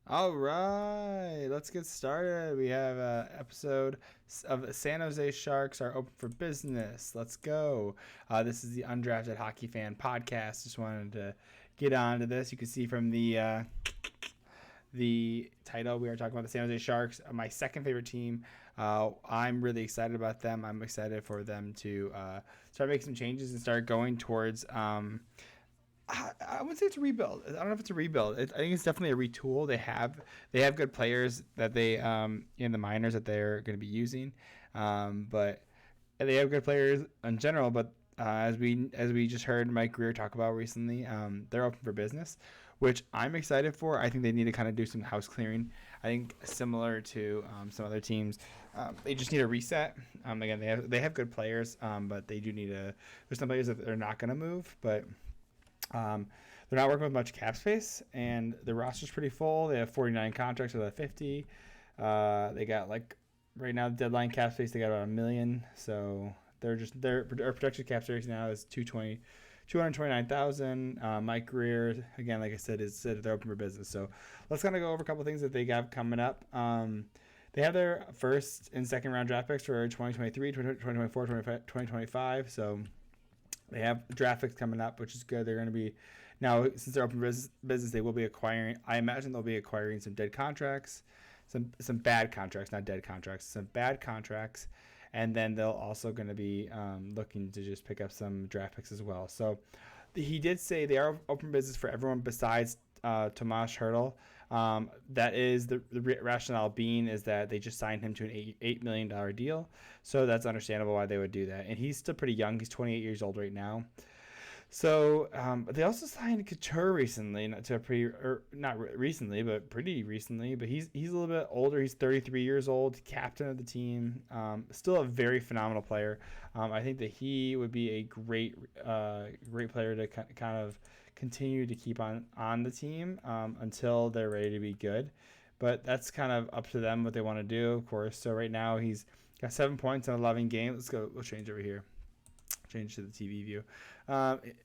All right, let's get started. We have an episode of San Jose Sharks are open for business. Let's go. This is the Undrafted Hockey Fan Podcast. Just wanted to get on to this. You can see from the title, we are talking about the San Jose Sharks, my second favorite team. I'm really excited about them. I'm excited for them to start making some changes and start going towards I wouldn't say it's a rebuild. I don't know if it's a rebuild. I think it's definitely a retool. They have good players that they in the minors that they're going to be using, but they have good players in general. But as we just heard Mike Greer talk about recently, they're open for business, which I'm excited for. I think they need to kind of do some house clearing. I think similar to some other teams, they just need a reset. Again, they have good players, but they do need a. There's some players that they're not going to move, but. They're not working with much cap space, and the roster's pretty full. They have 49 contracts with a 50. They got right now the deadline cap space. They got about $1 million, so their projected cap space now is 229,000. Mike Greer, again, like I said, is said they're open for business. So let's kind of go over a couple things that they got coming up. They have their first and second round draft picks for 2023, 2024, 2025. So they have draft picks coming up, which is good. They're going to be now since they're open business. They will be acquiring. I imagine they'll be acquiring some dead contracts, some bad contracts, not dead contracts, some bad contracts, and then they'll also going to be looking to just pick up some draft picks as well. So he did say they are open business for everyone besides Tomas Hertl. That is the rationale being is that they just signed him to an $8 million deal. So that's understandable why they would do that. And he's still pretty young. He's 28 years old right now. So they also signed Couture recently, not recently, but pretty recently. But he's a little bit older. He's 33 years old, captain of the team. Still a very phenomenal player. I think that he would be a great player to kind of continue to keep on the team until they're ready to be good. But that's kind of up to them what they want to do, of course. So right now he's got 7 points in 11 games. Let's go. We'll change over here. Change to the TV view.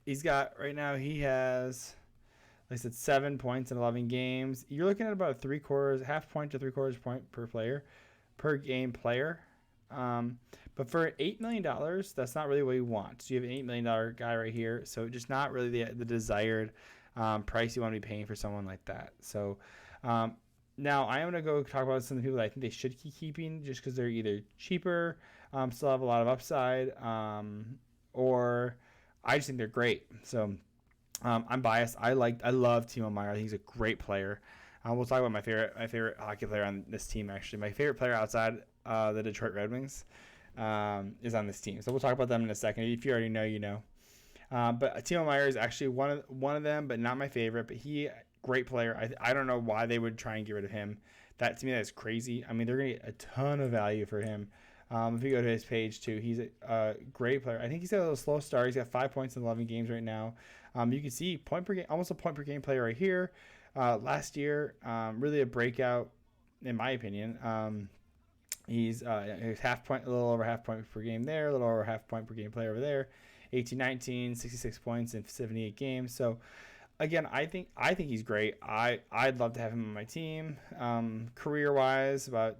He's got right now. He has, like I said, 7 points in 11 games. You're looking at about half point to 3/4 point per game player. But for $8 million, that's not really what you want. So you have an $8 million guy right here. So just not really the desired price you want to be paying for someone like that. So now I am going to go talk about some of the people that I think they should keep keeping just because they're either cheaper, still have a lot of upside, or I just think they're great. So I'm biased. I love Timo Meier. I think he's a great player. We'll talk about my favorite hockey player on this team. Actually, my favorite player outside the Detroit Red Wings is on this team. So we'll talk about them in a second. If you already know, you know. But Timo Meier is actually one of them, but not my favorite. But great player. I don't know why they would try and get rid of him. That to me, that's crazy. I mean, they're gonna get a ton of value for him. If you go to his page too, he's a great player. I think he's got a little slow start. He's got 5 points in 11 games right now. You can see point per game, almost a point per game player right here. Last year, really a breakout in my opinion. He's a little over half point per game there, a little over half point per game player over there. 18-19, 66 points in 78 games. So again, I think he's great. I'd love to have him on my team. Career wise, about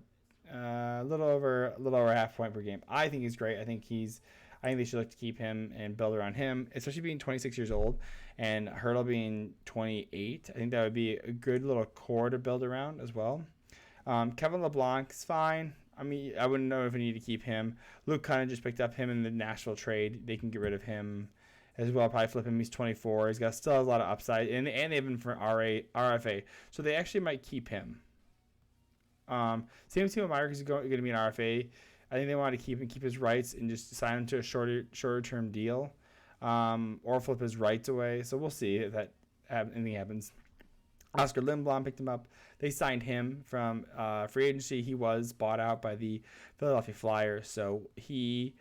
a little over half point per game. I think he's great. I think they should look to keep him and build around him, especially being 26 years old and Hertl being 28. I think that would be a good little core to build around as well. Kevin LeBlanc is fine. I mean, I wouldn't know if we need to keep him. Luke Cunningham just picked up him in the Nashville trade. They can get rid of him as well. Probably flip him. He's 24. He's got still has a lot of upside, and they have him for RFA, so they actually might keep him. Same with Timo Meier because he's going to be an RFA. I think they want to keep his rights and just sign him to a shorter term deal, or flip his rights away. So we'll see if anything happens. Oscar Lindblom picked him up. They signed him from free agency. He was bought out by the Philadelphia Flyers, so he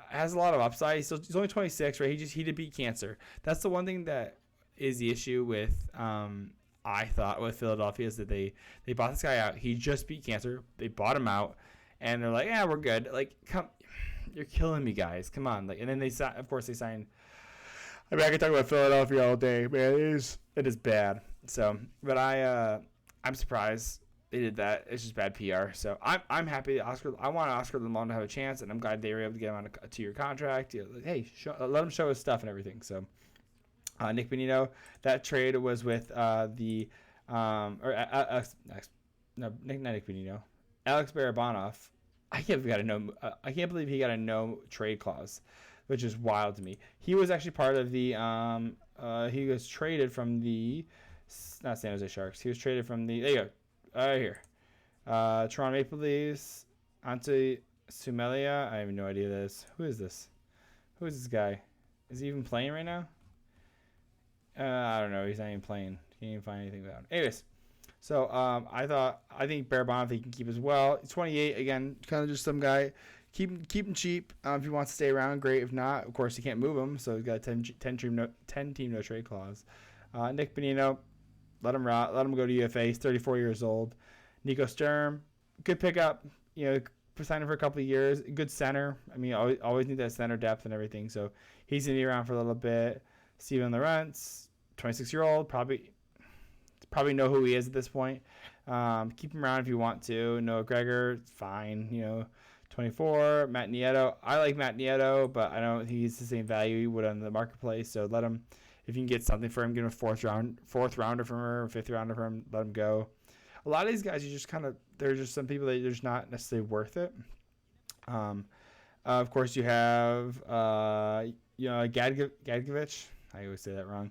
has a lot of upside. He's only 26, right? He did beat cancer. That's the one thing that is the issue with I thought with Philadelphia is that they bought this guy out. He just beat cancer. They bought him out, and they're like, yeah, we're good. Like, come, you're killing me, guys. Come on. Like, and then they signed. I mean, I could talk about Philadelphia all day, man. It is bad. So, but I I'm surprised they did that. It's just bad PR. So I'm happy that I want Oscar Lemon to have a chance, and I'm glad they were able to get him on a 2-year contract. Hey, let him show his stuff and everything. So Nick Bonino, that trade was with the Alex, no, not Nick Bonino, Alex Barabanov. I can't believe he got a no trade clause, which is wild to me. He was actually part of the he was traded from the not San Jose Sharks. He was traded from the there you go. Right here. Toronto Maple Leafs. Ante Sumelia. I have no idea this. Who is this? Who is this guy? Is he even playing right now? I don't know. He's not even playing. Can't even find anything about him. Anyways, so I think Barabanov he can keep as well. He's 28 again, kind of just some guy. Keep him cheap. If he wants to stay around, great. If not, of course, you can't move him. So he's got a 10 team no trade clause. Nick Bonino, let him go to UFA. He's 34 years old. Nico Sturm, good pickup. Sign him for a couple of years. Good center. I mean, always need that center depth and everything. So he's gonna be around for a little bit. Steven Lorentz, 26-year-old, probably know who he is at this point. Keep him around if you want to. Noah Gregor, fine. 24. Matt Nieto. I like Matt Nieto, but I don't think he's the same value he would on the marketplace. So let him, if you can get something for him, get him a fourth rounder from her, fifth rounder from him, let him go. A lot of these guys, they're just some people that they're just not necessarily worth it. Of course, you have Gadgevich. I always say that wrong.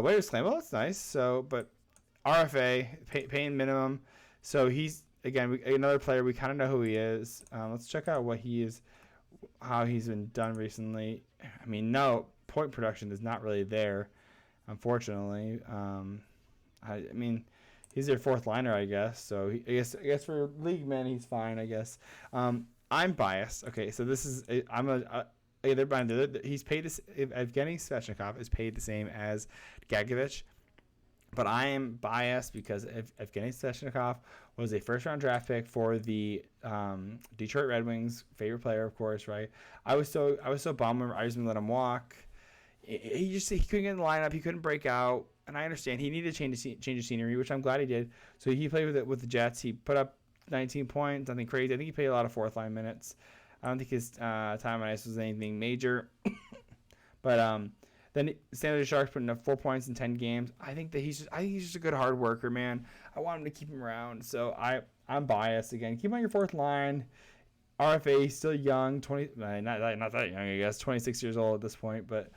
Waiters claim, well, that's nice. So, but RFA paying minimum. So he's again another player. We kind of know who he is. Let's check out what he is, how he's been done recently. I mean, no point production is not really there, unfortunately. I mean, he's their fourth liner, I guess. So I guess for league men, he's fine. I guess. I'm biased. Okay, so this is he's paid this. Evgeny Svechnikov is paid the same as Gadgevich, but I am biased because Evgeny Svechnikov was a first-round draft pick for the Detroit Red Wings, favorite player, of course, right? I was so bummed when I was going to let him walk. He couldn't get in the lineup. He couldn't break out, and I understand he needed to change of scenery, which I'm glad he did. So he played with the Jets. He put up 19 points, nothing crazy. I think he played a lot of fourth-line minutes. I don't think his time on ice was anything major. But then San Jose Sharks putting up 4 points in 10 games. I think he's just a good hard worker, man. I want him to keep him around. So I'm biased again. Keep him on your fourth line. RFA, still young, not that young, I guess, 26 years old at this point. But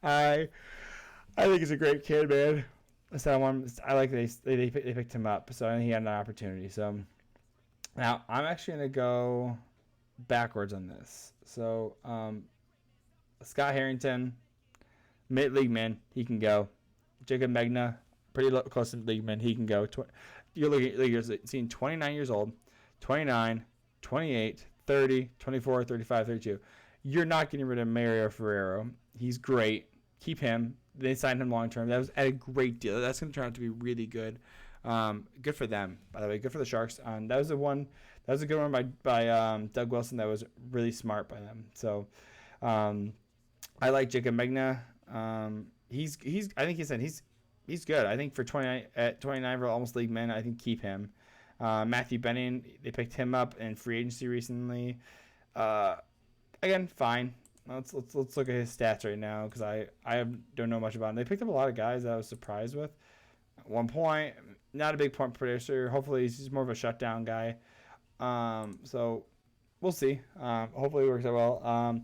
I think he's a great kid, man. So I like they picked him up. So I think he had an opportunity. So now I'm actually gonna go backwards on this. So Scott Harrington, mid-league man, he can go. Jacob Megna, pretty close to league man, he can go. You're seeing 29 years old, 29, 28, 30, 24, 35, 32. You're not getting rid of Mario Ferrero. He's great. Keep him. They signed him long term. That was at a great deal. That's going to turn out to be really good. Good for them, by the way. Good for the Sharks. That was a good one by Doug Wilson. That was really smart by them. So I like Jacob Megna. I think he's good. I think for 29 for almost league men, I think keep him. Matthew Benning, they picked him up in free agency recently. Again, fine. Let's look at his stats right now because I don't know much about him. They picked up a lot of guys that I was surprised with. At 1 point, not a big point producer. Hopefully, he's more of a shutdown guy. So we'll see. Hopefully, it works out well.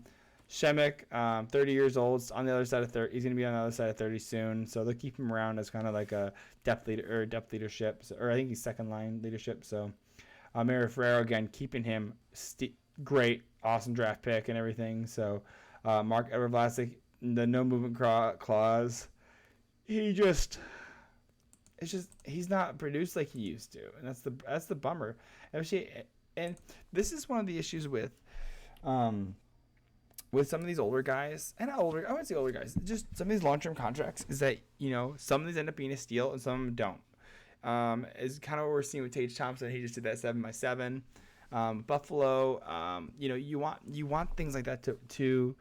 Shemek, 30 years old, on the other side of 30. He's going to be on the other side of 30 soon. So they'll keep him around as kind of like a depth leadership. Or I think he's second line leadership. So Mario Ferrero, again, keeping him great, awesome draft pick and everything. So Mark Evervlasik, the no movement clause. He's not produced like he used to, and that's the bummer. And this is one of the issues with some of these older guys, and I wouldn't say older guys, just some of these long-term contracts, is that some of these end up being a steal and some of them don't. Is kind of what we're seeing with Tage Thompson. He just did that 7x7. Buffalo, you want things like that to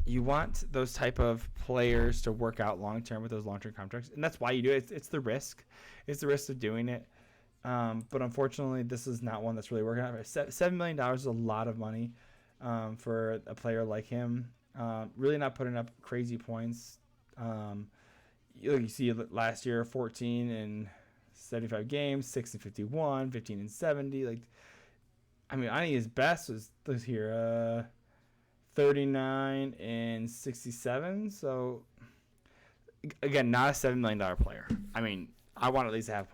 you want those type of players to work out long term with those long term contracts, and that's why you do it. It's the risk. It's the risk of doing it. But unfortunately, this is not one that's really working out. $7 million is a lot of money for a player like him. Really not putting up crazy points. You see last year, 14 in 75 games, 6 and 51, 15 and 70. Like, I mean, I think his best was here, 39 and 67. So, again, not a $7 million player. I mean, I want at least to have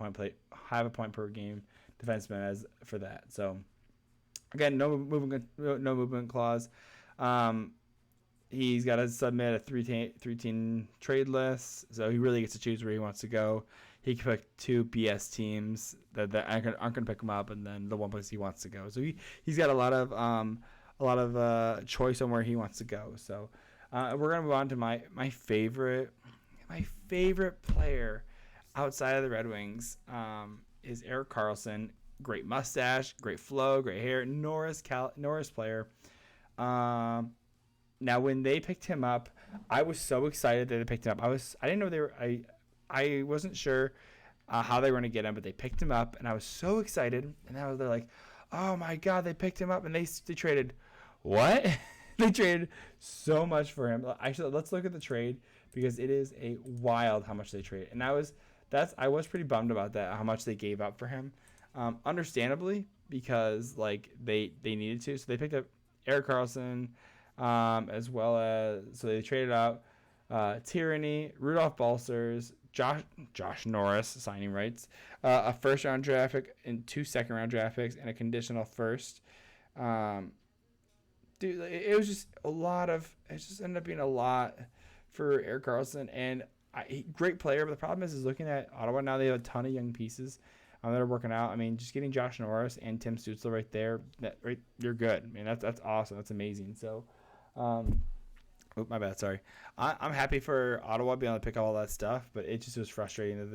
a point per game defenseman as for that. So, again, no movement clause. He's got to submit a three-team trade list, so he really gets to choose where he wants to go. He can pick 2 BS teams that aren't going to pick him up, and then the one place he wants to go. So he's got a lot of choice on where he wants to go. So we're going to move on to my favorite player outside of the Red Wings is Erik Karlsson. Great mustache, great flow, great hair. Norris player. Now, when they picked him up, I was so excited that they picked him up. I didn't know they were. I wasn't sure how they were going to get him, but they picked him up, and I was so excited. And now they're like, "Oh my God, they picked him up!" And they traded what? They traded so much for him. Actually, let's look at the trade because it is a wild how much they traded. And I was pretty bummed about that, how much they gave up for him. Understandably, because like they needed to. So they picked up Erik Karlsson. As well as, so they traded out Tyranny, Rudolph Balcers, Josh Norris signing rights, a first-round draft pick and 2 second-round draft picks, and a conditional first. Dude, it was just it just ended up being a lot for Erik Karlsson, and great player, but the problem is looking at Ottawa now, they have a ton of young pieces that are working out. I mean, just getting Josh Norris and Tim Stützle right there, you're good. I mean, that's awesome. That's amazing. So, my bad. Sorry. I'm happy for Ottawa being able to pick up all that stuff, but it just was frustrating it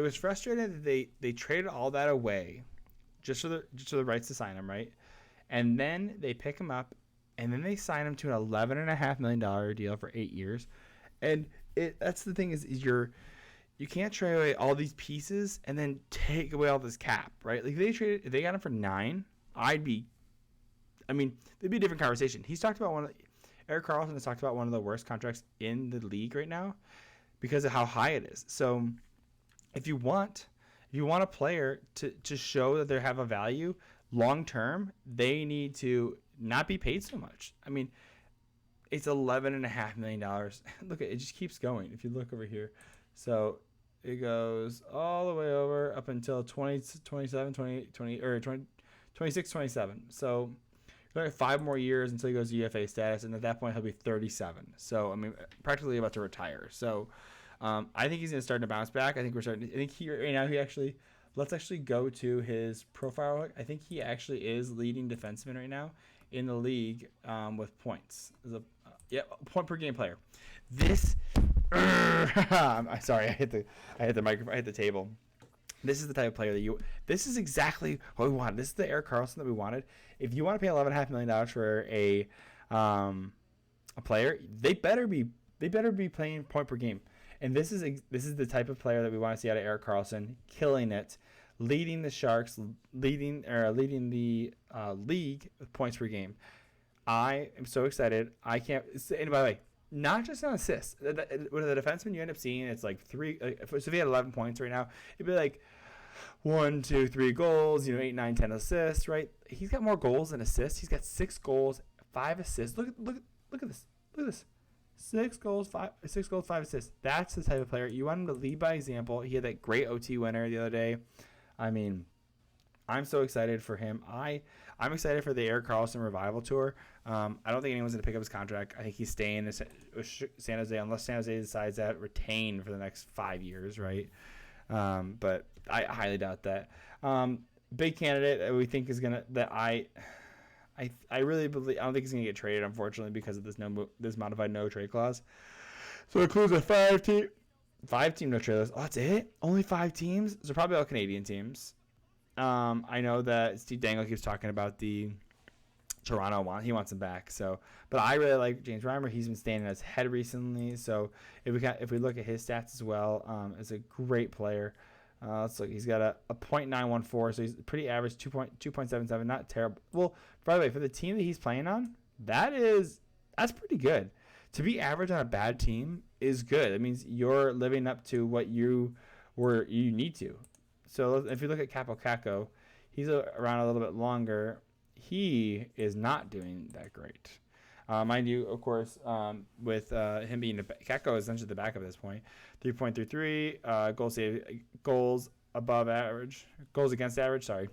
was frustrating that they traded all that away just for the rights to sign him, right? And then they pick him up, and then they sign him to an $11.5 million deal for 8 years. And that's the thing is you can't trade away all these pieces and then take away all this cap, right? Like if they got him for 9, there'd be a different conversation. Erik Karlsson has talked about one of the worst contracts in the league right now because of how high it is. So if you want a player to show that they have a value long term, they need to not be paid so much. I mean, it's $11.5 million. Look, it just keeps going. If you look over here, so it goes all the way over up until 27, 28, 20, or 20, 26, 27. So 5 more years until he goes to UFA status, and at that point he'll be 37. So I mean, practically about to retire. So I think he's going to start to bounce back. I think right now let's actually go to his profile. I think he actually is leading defenseman right now in the league with points. Point per game player. This. I'm sorry, I hit the microphone. I hit the table. This is the type of player this is exactly what we wanted. This is the Erik Karlsson that we wanted. If you want to pay $11.5 million for a player, they better be playing point per game. And this is the type of player that we want to see out of Erik Karlsson, killing it, leading the Sharks, leading the league with points per game. I am so excited. I can't. And by the way, not just on assists. With the defenseman, you end up seeing it's like 3. So if he had 11 points right now, it'd be like 1, 2, 3 goals. 8, 9, 10 assists. Right? He's got more goals than assists. He's got 6 goals, 5 assists. Look at this. 6 goals, 5 assists. That's the type of player you want him to lead by example. He had that great OT winner the other day. I mean, I'm so excited for him. I'm excited for the Erik Karlsson revival tour. I don't think anyone's going to pick up his contract. I think he's staying with San Jose unless San Jose decides to retain for the next 5 years, right? But I highly doubt that. Big candidate that we think is going to I really believe. I don't think he's going to get traded, unfortunately, because of this modified no trade clause. So it includes a 5-team no trade list. Oh, that's it? Only 5 teams? So probably all Canadian teams. I know that Steve Dangle keeps talking about the Toronto he wants him back. So, but I really like James Reimer. He's been staying in his head recently. So if we look at his stats as well, it's a great player. Let's look. He's got a .914, so he's pretty average. 2.77, not terrible. Well, by the way, for the team that he's playing on, that's pretty good. To be average on a bad team is good. It means you're living up to what you need to. So if you look at Capo Caco, he's around a little bit longer. He is not doing that great. Mind you, of course, with him being Caco is essentially the backup at this point. 3.33 goals above average, goals against average. Sorry,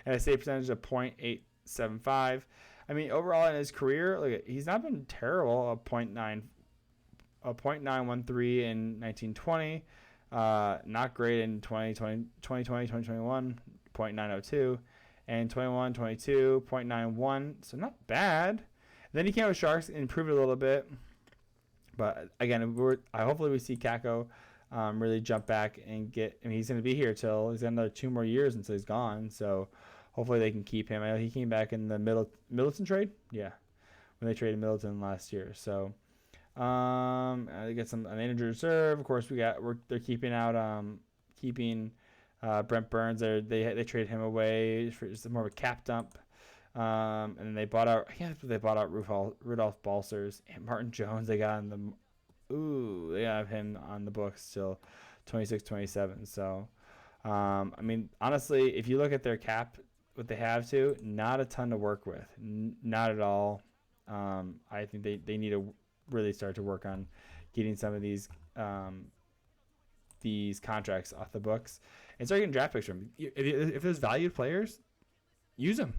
and a save percentage of .875. I mean, overall in his career, look, he's not been terrible. A .913 in 1920. Not great in 2020, 2021. .902. And 21, 22, .91. So not bad. Then he came with Sharks and improved a little bit. But again, hopefully we see Caco really jump back and get. I mean, he's going to be here till he's got another 2 more years until he's gone. So hopefully they can keep him. I know he came back in the Middleton trade. Yeah, when they traded Middleton last year. So they get an injured reserve. Of course, they're keeping out Brent Burns. They traded him away for just more of a cap dump. And then they bought out Rudolph Balcers and Martin Jones. They got they have him on the books till 26-27. So I mean, honestly, if you look at their cap, what they have not a ton to work with, not at all. I think they need to really start to work on getting some of these contracts off the books and start getting draft picks from them. If there's valued players, use them.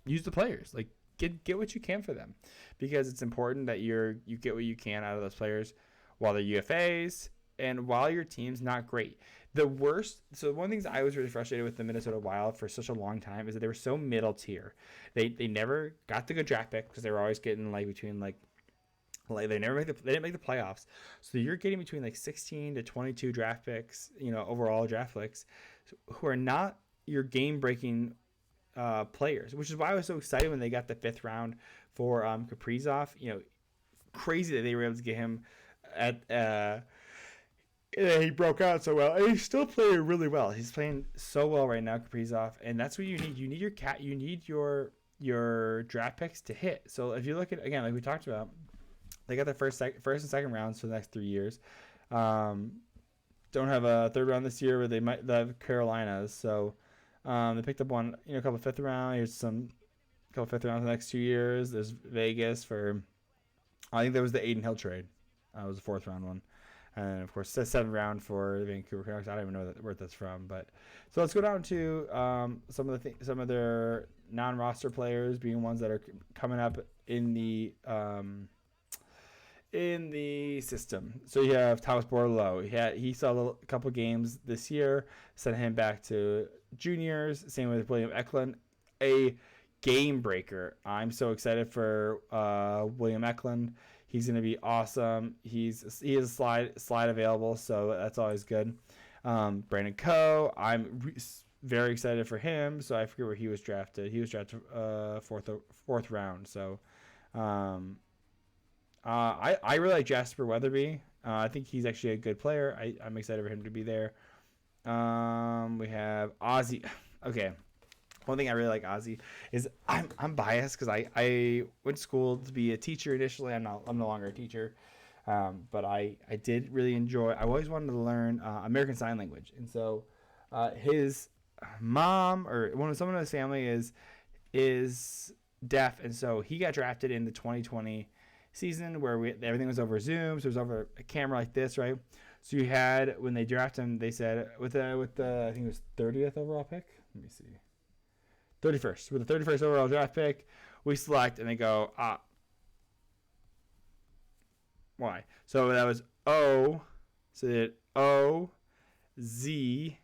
Use the players. Like get what you can for them, because it's important that you get what you can out of those players while they're UFAs and while your team's not great. So one of the things I was really frustrated with the Minnesota Wild for such a long time is that they were so middle tier. They never got the good draft pick because they were always getting between they didn't make the playoffs. So you're getting between 16 to 22 draft picks, overall draft picks, who are not your game breaking players, which is why I was so excited when they got the 5th round for Kaprizov. Crazy that they were able to get him at he broke out so well, and he's still playing really well. He's playing so well right now, Kaprizov, and that's what you need. You need your draft picks to hit. So if you look at, again, like we talked about, they got their first and second rounds for the next 3 years. Don't have a 3rd round this year, but they have Carolinas. So they picked up a couple of 5th round. Here's a couple of 5th rounds for the next 2 years. There's Vegas for, I think there was the Aiden Hill trade. It was a 4th round one. And of course, the 7th round for the Vancouver Canucks. I don't even know where that's from, but so let's go down to some of their non-roster players being ones that are coming up in the system. So you have Thomas Bordelot. He saw a couple games this year, sent him back to juniors. Same with William Eklund, a game breaker. I'm so excited for William Eklund. He's going to be awesome. He has a slide available, so that's always good. Brandon Coe, I'm very excited for him. So I forget where he was drafted. He was drafted 4th round. So I really like Jasper Weatherby. I think he's actually a good player. I'm excited for him to be there. We have Ozzy. Okay. One thing I really like Ozzy is I'm biased because I went to school to be a teacher initially. I'm no longer a teacher, but I did really enjoy. I always wanted to learn American Sign Language, and so his mom or someone in his family is deaf, and so he got drafted in the 2020 season where everything was over Zoom, so it was over a camera like this, right? So you had, when they drafted him, they said with the I think it was 30th overall pick. Let me see. 31st. With the 31st overall draft pick, we select, and they go, Y. So that was O. So they did O, Z,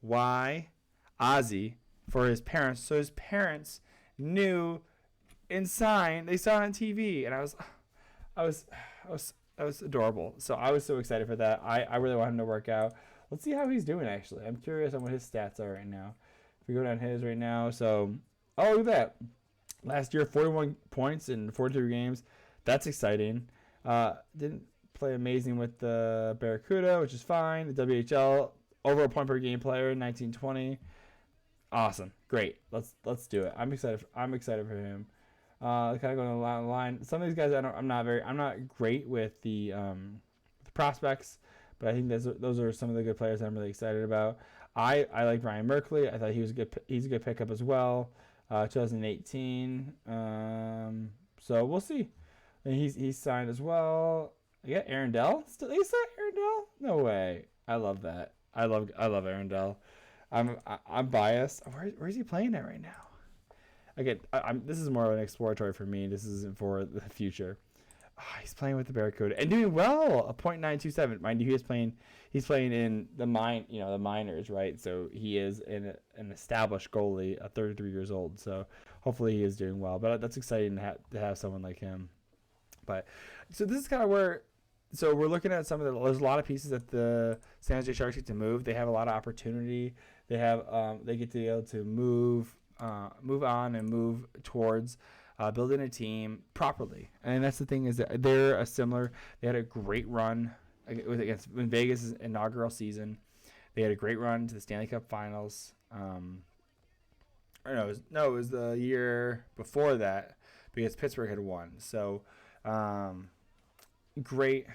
Y, Ozzy for his parents. So his parents knew and signed. They saw it on TV, and I was adorable. So I was so excited for that. I really want him to work out. Let's see how he's doing, actually. I'm curious on what his stats are right now. If we go down his right now, so look at that. Last year, 41 points in 43 games. That's exciting. Didn't play amazing with the Barracuda, which is fine. The WHL, over a point per game player, 1920. Awesome, great. Let's do it. I'm excited for him. Kind of going along the line. Some of these guys, I'm not great with the prospects, but I think those are some of the good players that I'm really excited about. I like Ryan Merkley. I thought he's a good pickup as well. 2018. So we'll see. And he's signed as well. Yeah, Aaron Dell. Still, they signed Aaron Dell? No way. I love that. I love Aaron Dell. I'm biased. Where is he playing at right now? Again, this is more of an exploratory for me. This isn't for the future. He's playing with the Barracuda and doing well. A .927. Mind you, he's playing in the minors, right? So he is an established goalie, 33 years old. So hopefully he is doing well. But that's exciting to have someone like him. But so this is kind of where. So we're looking at there's a lot of pieces that the San Jose Sharks get to move. They have a lot of opportunity. They get to be able to move on and move towards building a team properly. And that's the thing, is that they had a great run against in Vegas' inaugural season. They had a great run to the Stanley Cup Finals. It was the year before that, because Pittsburgh had won. So great.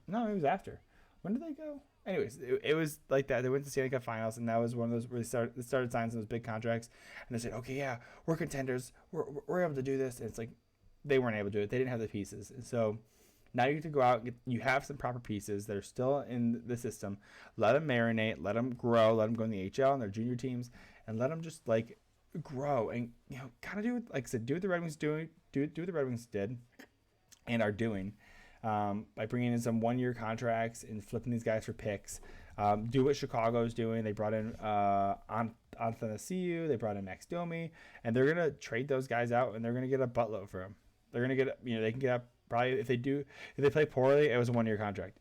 No, it was after. When did they go? Anyways, it was like that. They went to the Stanley Cup Finals, and that was one of those where they started signing those big contracts, and they said, okay, yeah, we're contenders. We're able to do this. And it's like they weren't able to do it. They didn't have the pieces. And so now you get to go out. You have some proper pieces that are still in the system. Let them marinate. Let them grow. Let them go in the HL and their junior teams, and let them just like grow and kind of do it. Like I said, do what the Red Wings do what the Red Wings did and are doing. By bringing in some one-year contracts and flipping these guys for picks. Do what Chicago's doing. They brought in Athanasiou. They brought in Max Domi. And they're going to trade those guys out, and they're going to get a buttload for them. They're going to get, they can get probably, if they play poorly, it was a one-year contract.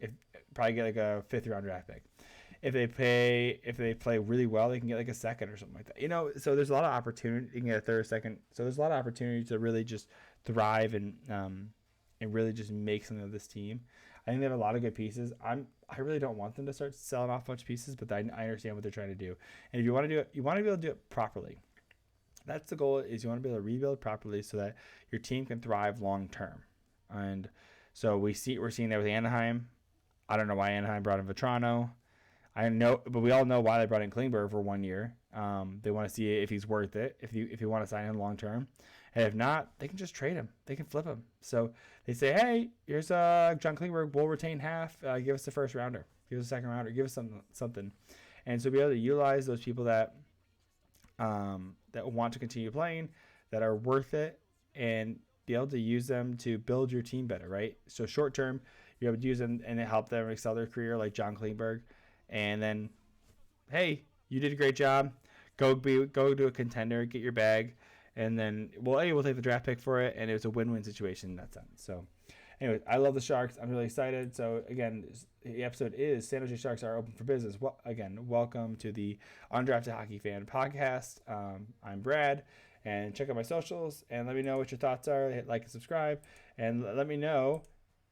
Probably get like a 5th-round draft pick. If they play really well, they can get like a second or something like that. So there's a lot of opportunity. You can get a third, second. So there's a lot of opportunity to really just thrive and really just make something of this team. I think they have a lot of good pieces. I really don't want them to start selling off a bunch of pieces, but I understand what they're trying to do. And if you want to do it, you want to be able to do it properly. That's the goal, is you want to be able to rebuild properly so that your team can thrive long term. And so we're seeing that with Anaheim. I don't know why Anaheim brought in Vetrano. I know, but we all know why they brought in Klingberg for 1 year. They want to see if he's worth it, if you want to sign him long term. And if not, they can just trade him. They can flip him. So they say, hey, here's John Klingberg. We'll retain half. Give us the first rounder. Give us a second rounder. Give us something. And so be able to utilize those people that want to continue playing, that are worth it, and be able to use them to build your team better, right? So short term, you're able to use them and help them excel their career, like John Klingberg. And then, hey, you did a great job. Go to a contender, get your bag. And then, we'll take the draft pick for it, and it was a win-win situation in that sense. So, anyways, I love the Sharks. I'm really excited. So, again, the episode is San Jose Sharks are open for business. Well, again, welcome to the Undrafted Hockey Fan Podcast. I'm Brad, and check out my socials, and let me know what your thoughts are. Hit like and subscribe, and let me know.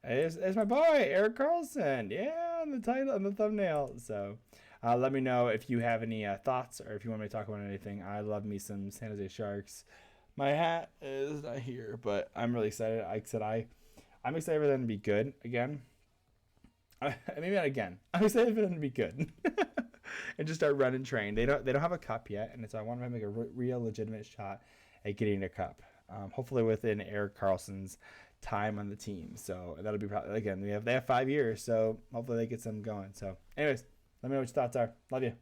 It's my boy, Erik Karlsson. Yeah, on the title, on the thumbnail. So, let me know if you have any thoughts, or if you want me to talk about anything. I love me some San Jose Sharks. My hat is not here, but I'm really excited. Like I said, I'm excited for them to be good again. Maybe not again. I'm excited for them to be good and just start running train. They don't have a cup yet, and so I want them to make a real legitimate shot at getting a cup. Hopefully within Erik Karlsson's time on the team. So that'll be probably, again, they have 5 years, so hopefully they get some going. So anyways, let me know what your thoughts are. Love you.